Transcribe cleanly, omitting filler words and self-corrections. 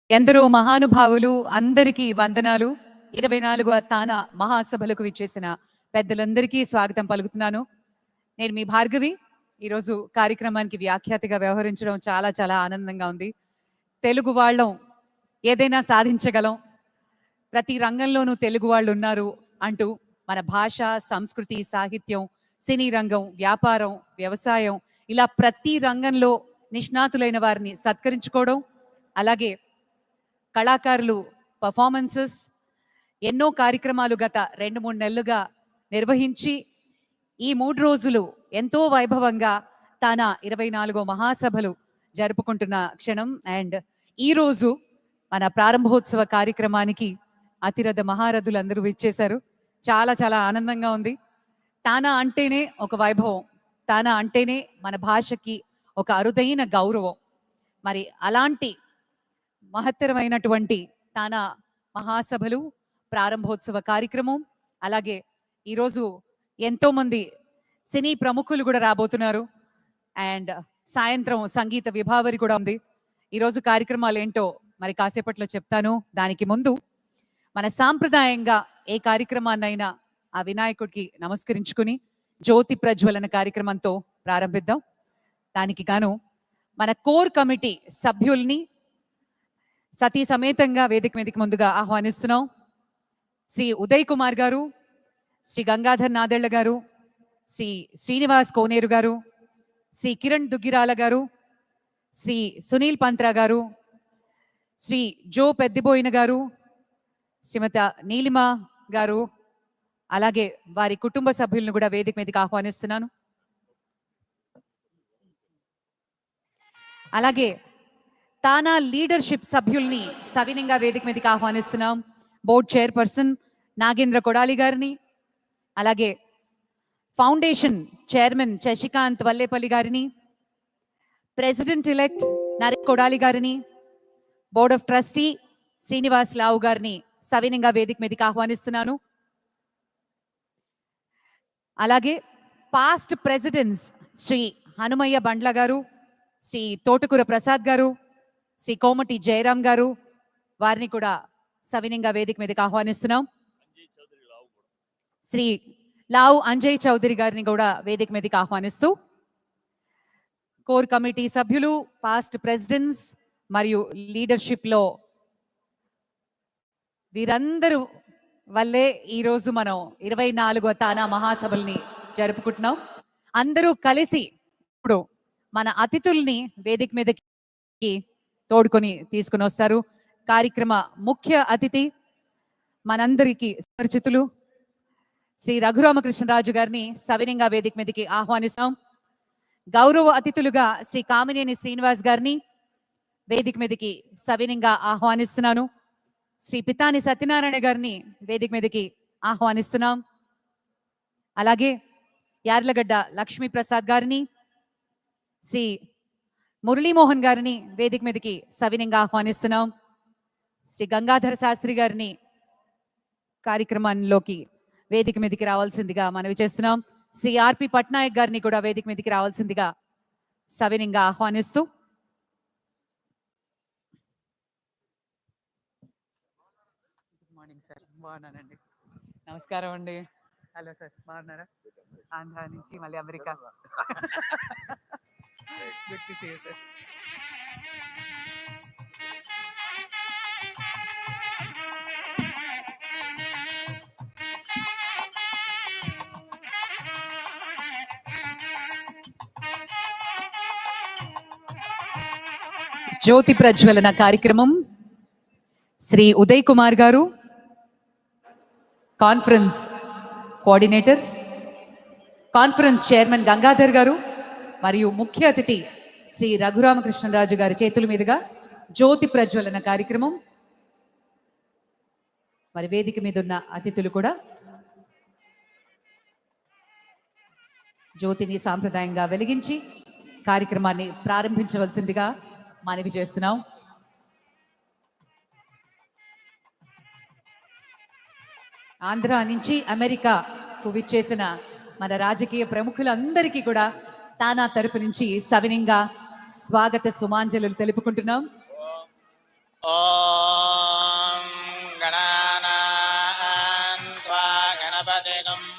ఎందరో మహానుభావులు అందరికీ వందనాలు. 24వ తానా మహాసభలకు విచ్చేసిన పెద్దలందరికీ స్వాగతం పలుకుతున్నాను. నేను మీ భార్గవి. ఈరోజు కార్యక్రమానికి వ్యాఖ్యాతగా వ్యవహరించడం చాలా చాలా ఆనందంగా ఉంది. తెలుగు వాళ్ళం ఏదైనా సాధించగలం, ప్రతి రంగంలోనూ తెలుగు వాళ్ళు ఉన్నారు అంటూ మన భాష, సంస్కృతి, సాహిత్యం, సినీ రంగం, వ్యాపారం, వ్యవసాయం ఇలా ప్రతి రంగంలో నిష్ణాతులైన వారిని సత్కరించుకోవడం, అలాగే కళాకారులు పర్ఫార్మెన్సెస్ ఎన్నో కార్యక్రమాలు గత 2-3 నెలలుగా నిర్వహించి ఈ 3 రోజులు ఎంతో వైభవంగా తానా 24వ మహాసభలు జరుపుకుంటున్న క్షణం. అండ్ ఈరోజు మన ప్రారంభోత్సవ కార్యక్రమానికి అతిరథ మహారథులు అందరూ ఇచ్చేశారు. చాలా చాలా ఆనందంగా ఉంది. తానా అంటేనే ఒక వైభవం, తానా అంటేనే మన భాషకి ఒక అరుదైన గౌరవం. మరి అలాంటి మహత్తరమైనటువంటి తానా మహాసభలు ప్రారంభోత్సవ కార్యక్రమం, అలాగే ఈరోజు ఎంతోమంది సినీ ప్రముఖులు కూడా రాబోతున్నారు. అండ్ సాయంత్రం సంగీత విభావరి కూడా ఉంది. ఈరోజు కార్యక్రమాలు ఏంటో మరి కాసేపట్లో చెప్తాను. దానికి ముందు మన సాంప్రదాయంగా ఏ కార్యక్రమాన్నైనా ఆ వినాయకుడికి నమస్కరించుకుని జ్యోతి ప్రజ్వలన కార్యక్రమంతో ప్రారంభిద్దాం. దానికి గాను మన కోర్ కమిటీ సభ్యుల్ని సతీ సమేతంగా వేదిక మీదకి ముందుగా ఆహ్వానిస్తున్నాం. శ్రీ ఉదయ్ కుమార్ గారు, శ్రీ గంగాధర్ నాదెళ్ల గారు, శ్రీ శ్రీనివాస్ కోనేరు గారు, శ్రీ కిరణ్ దుగ్గిరాల గారు, శ్రీ సునీల్ పంత్రా గారు, శ్రీ జో పెద్దిబోయిన గారు, శ్రీమతి నీలిమ గారు, అలాగే వారి కుటుంబ సభ్యులను కూడా వేదిక మీదకి ఆహ్వానిస్తున్నాను. అలాగే తానా లీడర్షిప్ సభ్యుల్ని సవినంగా వేదిక మీదకి ఆహ్వానిస్తున్నాం. బోర్డ్ చైర్పర్సన్ నాగేంద్ర కొడాలి గారిని, అలాగే ఫౌండేషన్ చైర్మన్ శశికాంత్ వల్లేపల్లి గారిని, ప్రెసిడెంట్ ఎలెక్ట్ నరేష్ కొడాలి గారిని, బోర్డ్ ఆఫ్ ట్రస్టీ శ్రీనివాస్ లావు గారిని సవినంగా వేదిక మీదకి ఆహ్వానిస్తున్నాను. అలాగే పాస్ట్ ప్రెసిడెంట్స్ శ్రీ హనుమయ్య బండ్ల గారు, శ్రీ తోటకూర ప్రసాద్ గారు, శ్రీ కోమటి జయరాం గారు, వారిని కూడా సవినంగా వేదిక మీదకి ఆహ్వానిస్తున్నాం. శ్రీ లావు అంజయ్ చౌదరి గారిని కూడా వేదిక మీదకి ఆహ్వానిస్తూ కోర్ కమిటీ సభ్యులు, పాస్ట్ ప్రెసిడెంట్స్ మరియు లీడర్షిప్ లో వీరందరూ వల్లే ఈరోజు మనం 24వ తానా మహాసభల్ని జరుపుకుంటున్నాం. అందరూ కలిసి ఇప్పుడు మన అతిథుల్ని వేదిక మీదకి తోడుకొని తీసుకుని వస్తారు. కార్యక్రమ ముఖ్య అతిథి మనందరికీ పరిచితులు శ్రీ రఘురామకృష్ణరాజు గారిని సవినంగా వేదిక మీదకి ఆహ్వానిస్తాం. గౌరవ అతిథులుగా శ్రీ కామినేని శ్రీనివాస్ గారిని వేదిక మీదకి సవినంగా ఆహ్వానిస్తున్నాను. శ్రీ పితాని సత్యనారాయణ గారిని వేదిక మీదకి ఆహ్వానిస్తున్నాం. అలాగే యార్లగడ్డ లక్ష్మీప్రసాద్ గారిని, శ్రీ మురళీమోహన్ గారిని వేదిక మీదకి సవినంగా ఆహ్వానిస్తున్నాం. శ్రీ గంగాధర శాస్త్రి గారిని కార్యక్రమంలోకి వేదిక మీదకి రావాల్సిందిగా మనవి చేస్తున్నాం. శ్రీ ఆర్పి పట్నాయక్ గారిని కూడా వేదిక మీదకి రావాల్సిందిగా సవినంగా ఆహ్వానిస్తూ గుడ్ మార్నింగ్ సార్. బాగున్నానండి. నమస్కారం అండి. హలో సార్, బాగున్నారా? ఆంధ్ర నుంచి మళ్ళీ America. Good to see you sir. జ్యోతి ప్రజ్వలన కార్యక్రమం శ్రీ ఉదయ్ కుమార్ గారు, conference coordinator, conference chairman Gangadhar గారు మరియు ముఖ్య అతిథి శ్రీ రఘురామకృష్ణరాజు గారి చేతుల మీదుగా జ్యోతి ప్రజ్వలన కార్యక్రమం. మరి వేదిక మీద ఉన్న అతిథులు కూడా జ్యోతిని సాంప్రదాయంగా వెలిగించి కార్యక్రమాన్ని ప్రారంభించవలసిందిగా మనవి చేస్తున్నాం. ఆంధ్ర నుంచి అమెరికాకు విచ్చేసిన మన రాజకీయ ప్రముఖులందరికీ కూడా తానా తరఫు నుంచి సవినంగా స్వాగత సుమాంజలు తెలుపుకుంటున్నాం. गणपतिगं